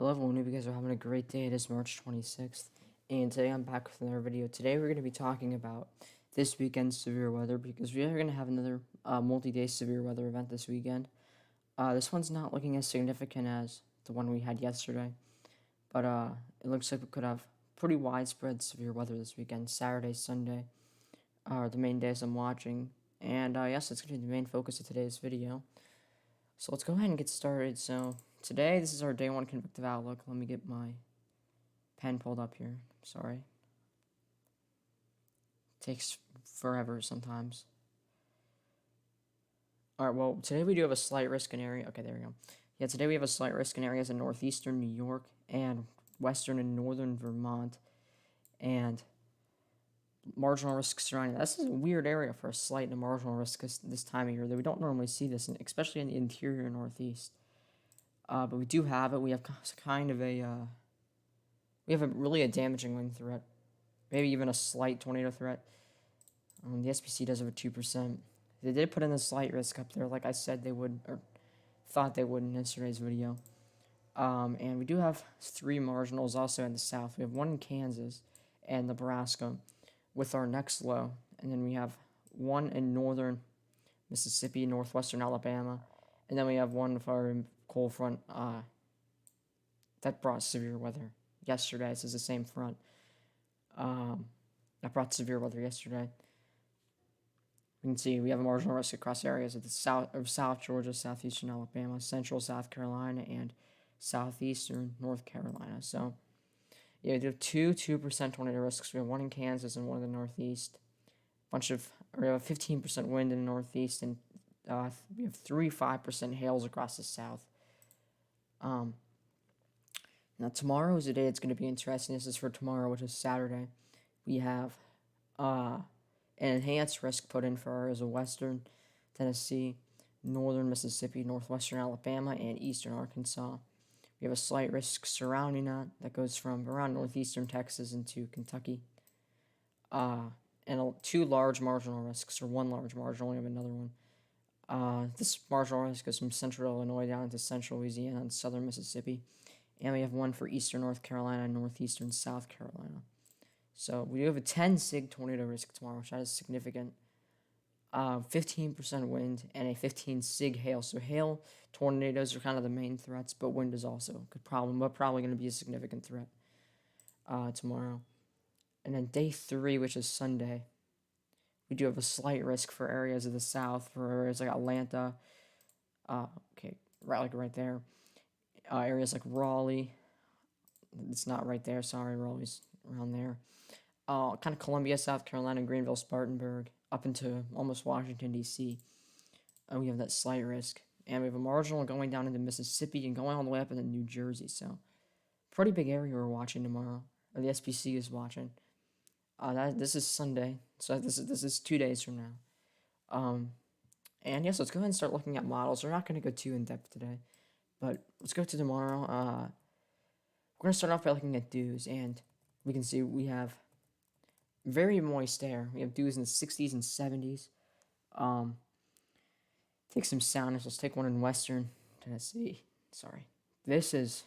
Hello everyone, hope you guys are having a great day. It is March 26th, and today I'm back with another video. Today we're going to be talking about this weekend's severe weather, because we are going to have another multi-day severe weather event this weekend. This one's not looking as significant as the one we had yesterday, but it looks like we could have pretty widespread severe weather this weekend. Saturday, Sunday are the main days I'm watching, and yes, it's going to be the main focus of today's video. So let's go ahead and get started. So today, this is our day one convective outlook. Let me get my pen pulled up here. Sorry. Takes forever sometimes. Alright, well, today we do have a slight risk in area. Okay, there we go. Yeah, today we have a slight risk in areas in northeastern New York and western and northern Vermont. And marginal risk surrounding that. This is a weird area for a slight and a marginal risk this time of year, that we don't normally see this, especially in the interior northeast. But we do have it. We have kind of a really a damaging wind threat, maybe even a slight tornado threat. The SPC does have a 2%. They did put in a slight risk up there, like I said they would, or thought they would in yesterday's video. And we do have 3 marginals also in the south. We have 1 in Kansas and Nebraska with our next low, and then we have 1 in northern Mississippi, northwestern Alabama, and then we have 1 for our cold front that brought severe weather yesterday. This is the same front that brought severe weather yesterday. We can see we have a marginal risk across areas of the South Georgia, southeastern Alabama, central South Carolina, and southeastern North Carolina. So yeah, we have 2% tornado risks. We have 1 in Kansas and 1 in the northeast. We have 15% wind in the northeast, and we have 5% hails across the south. Now tomorrow is the day it's going to be interesting. This is for tomorrow, which is Saturday. We have an enhanced risk put in for areas of western Tennessee, northern Mississippi, northwestern Alabama, and eastern Arkansas. We have a slight risk surrounding that goes from around northeastern Texas into Kentucky. And 2 large marginal risks, or 1 large marginal. We have another one. This marginal risk goes from central Illinois down into central Louisiana and southern Mississippi. And we have 1 for eastern North Carolina and northeastern South Carolina. So we do have a 10 sig tornado risk tomorrow, which is significant. 15% wind and a 15 sig hail. So hail, tornadoes are kind of the main threats, but wind is also a good problem, but probably going to be a significant threat tomorrow. And then day 3, which is Sunday, we do have a slight risk for areas of the south, for areas like Atlanta, right there. Areas like Raleigh, it's not right there, sorry, Raleigh's around there. Kind of Columbia, South Carolina, Greenville, Spartanburg, up into almost Washington, D.C. We have that slight risk. And we have a marginal going down into Mississippi and going all the way up into New Jersey. So, pretty big area we're watching tomorrow, or the SPC is watching. This is Sunday, so this is 2 days from now. And yes, let's go ahead and start looking at models. We're not going to go too in depth today, but let's go to tomorrow. We're going to start off by looking at dews, and we can see we have very moist air. We have dews in the 60s and 70s. Take some soundness. Let's take one in western Tennessee. Sorry. This is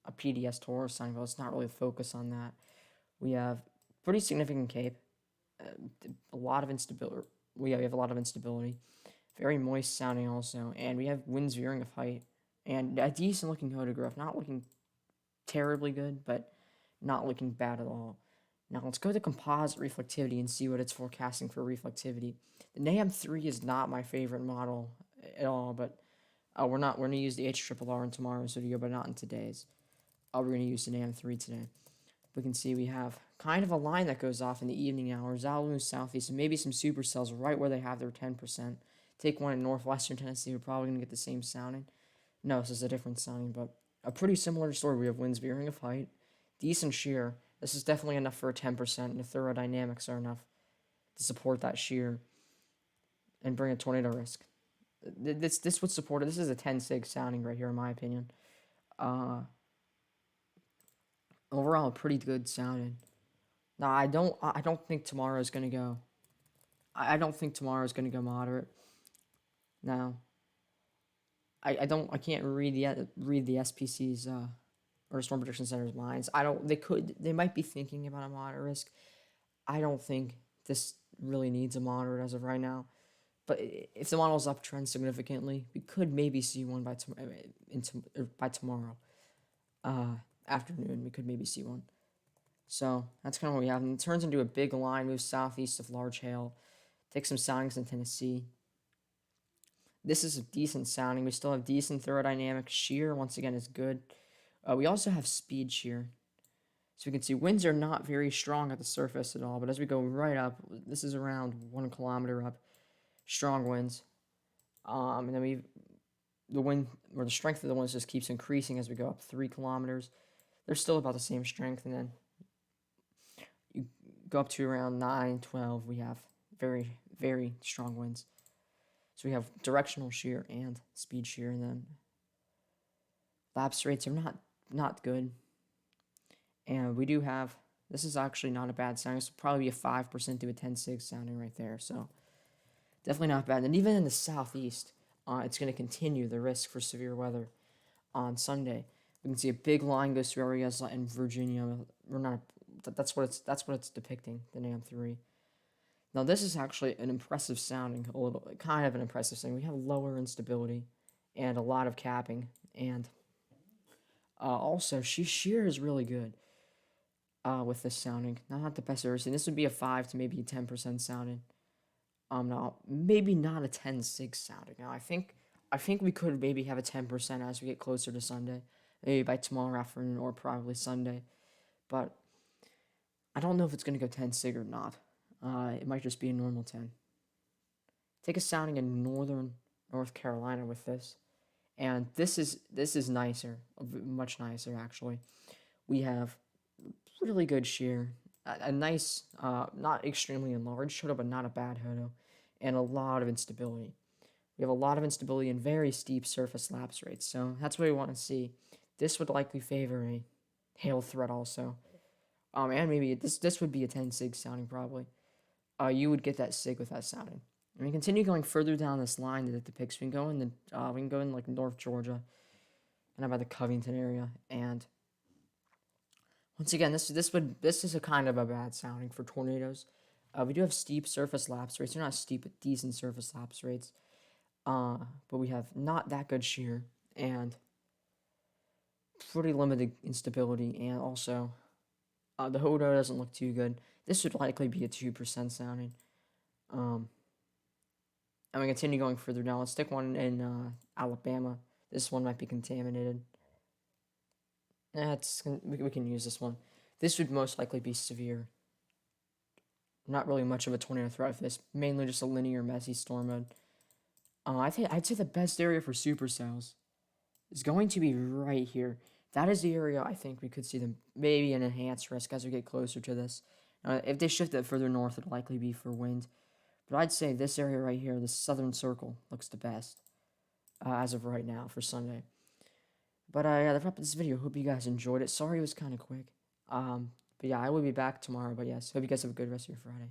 a PDS Taurus sign, but let's not really focus on that. We have pretty significant Cape. A lot of instability. We have a lot of instability. Very moist sounding also. And we have winds veering of height. And a decent looking photograph. Not looking terribly good, but not looking bad at all. Now let's go to composite reflectivity and see what it's forecasting for reflectivity. The NAM 3 is not my favorite model at all, but we're going to use the HRRR in tomorrow's video, but not in today's. We're going to use the NAM 3 today. We can see we have kind of a line that goes off in the evening hours, Zalou southeast, and maybe some supercells right where they have their 10%. Take one in northwestern Tennessee, we're probably going to get the same sounding. No, this is a different sounding, but a pretty similar story. We have winds veering of height, decent shear. This is definitely enough for a 10%, and the thermodynamics are enough to support that shear and bring a tornado risk. This would support it. This is a 10 sig sounding right here, in my opinion. Overall, pretty good sounding. Now, I don't think tomorrow is gonna go. I don't think tomorrow is gonna go moderate. Now, I can't read the SPC's or Storm Prediction Center's minds. They might be thinking about a moderate risk. I don't think this really needs a moderate as of right now. But if the model's uptrend significantly, we could maybe see one by tomorrow afternoon. We could maybe see one. So that's kind of what we have. And it turns into a big line, moves southeast of large hail, takes some soundings in Tennessee. This is a decent sounding. We still have decent thermodynamic. Shear, once again, is good. We also have speed shear. So we can see winds are not very strong at the surface at all. But as we go right up, this is around 1 kilometer up. Strong winds. And then the wind, or the strength of the winds just keeps increasing as we go up 3 kilometers. They're still about the same strength. And then you go up to around 9, 12. We have very, very strong winds. So we have directional shear and speed shear. And then lapse rates are not good. And we do have, this is actually not a bad sounding. This will probably be a 5% to a 10 sig sounding right there. So definitely not bad. And even in the southeast, it's going to continue the risk for severe weather on Sunday. We can see a big line goes through areas in Virginia. That's what it's depicting, the NAM3. Now this is actually an impressive sounding, kind of an impressive sounding. We have lower instability and a lot of capping, and also shear is really good with this sounding. Not the best I've ever seen. This would be a 5 to maybe a 10% sounding. No, maybe not a 10-6 sounding. Now, I think we could maybe have a 10% as we get closer to Sunday. Maybe by tomorrow afternoon or probably Sunday. But I don't know if it's going to go 10 sig or not. It might just be a normal 10. Take a sounding in northern North Carolina with this. And this is nicer, much nicer actually. We have really good shear. A nice, not extremely enlarged hodo, but not a bad hodo, and a lot of instability. We have a lot of instability and very steep surface lapse rates, so that's what we want to see. This would likely favor a hail threat also, and maybe this would be a 10 sig sounding probably. You would get that sig with that sounding. And we continue going further down this line that it depicts. We can go in like North Georgia, and about the Covington area, and once again, this is a kind of a bad sounding for tornadoes. We do have steep surface lapse rates. They're not steep, but decent surface lapse rates. But we have not that good shear and pretty limited instability. And also, the hodo doesn't look too good. This would likely be a 2% sounding. And we continue going further down. Let's stick one in Alabama. This one might be contaminated. We can use this one. This would most likely be severe. Not really much of a tornado threat for this. Mainly just a linear, messy storm mode. I'd say the best area for supercells is going to be right here. That is the area I think we could see them maybe an enhanced risk as we get closer to this. If they shift it further north, it'd likely be for wind. But I'd say this area right here, this southern circle, looks the best as of right now for Sunday. But yeah, that's wrap up this video. Hope you guys enjoyed it. Sorry it was kind of quick. But yeah, I will be back tomorrow. But yes, hope you guys have a good rest of your Friday.